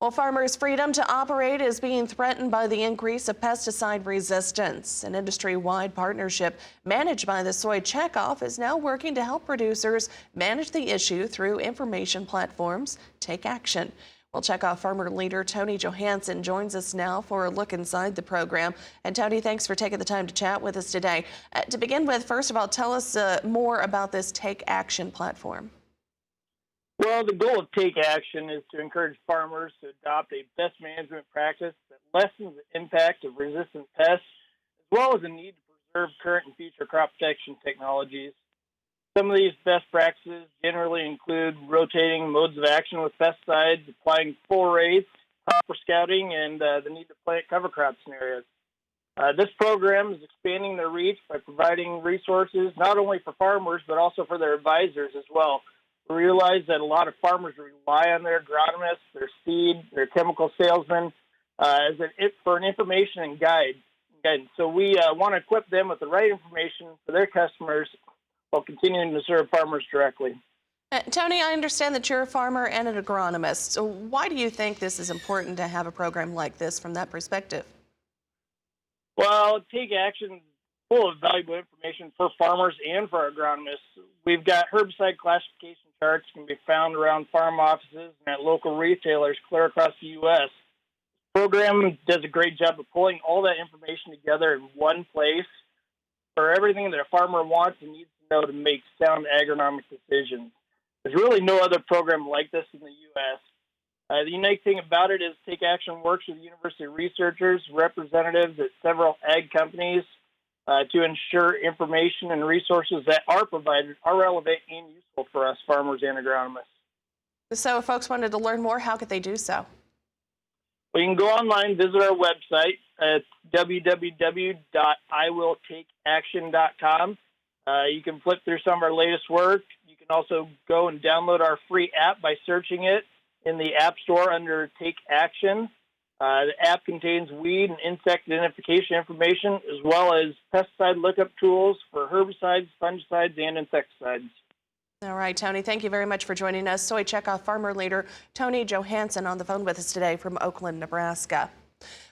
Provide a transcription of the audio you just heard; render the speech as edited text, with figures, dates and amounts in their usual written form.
Well, farmers' freedom to operate is being threatened by the increase of pesticide resistance. An industry-wide partnership managed by the Soy Checkoff is now working to help producers manage the issue through information platforms. Take action. Well, Checkoff farmer leader Tony Johanson joins us now for a look inside the program. And Tony, thanks for taking the time to chat with us today. To begin with, first of all, tell us more about this Take Action platform. Well, the goal of Take Action is to encourage farmers to adopt a pest management practice that lessens the impact of resistant pests, as well as the need to preserve current and future crop protection technologies. Some of these best practices generally include rotating modes of action with pesticides, applying full rates, proper scouting, and the need to plant cover crop scenarios. This program is expanding their reach by providing resources not only for farmers, but also for their advisors as well. We realize that a lot of farmers rely on their agronomists, their seed, their chemical salesmen for an information and guidance. So we want to equip them with the right information for their customers while continuing to serve farmers directly. Tony, I understand that you're a farmer and an agronomist. So why do you think this is important to have a program like this from that perspective? Well, Take Action full of valuable information for farmers and for agronomists. We've got herbicide classification charts can be found around farm offices and at local retailers clear across the U.S. The program does a great job of pulling all that information together in one place for everything that a farmer wants and needs to know to make sound agronomic decisions. There's really no other program like this in the U.S. The unique thing about it is Take Action works with university researchers, representatives at several ag companies, to ensure information and resources that are provided are relevant and useful for us farmers and agronomists. So if folks wanted to learn more, how could they do so? Well, you can go online, visit our website at www.iwilltakeaction.com. You can flip through some of our latest work. You can also go and download our free app by searching it in the App Store under Take Action. The app contains weed and insect identification information, as well as pesticide lookup tools for herbicides, fungicides, and insecticides. All right, Tony, thank you very much for joining us. Soy Checkoff farmer leader Tony Johanson on the phone with us today from Oakland, Nebraska.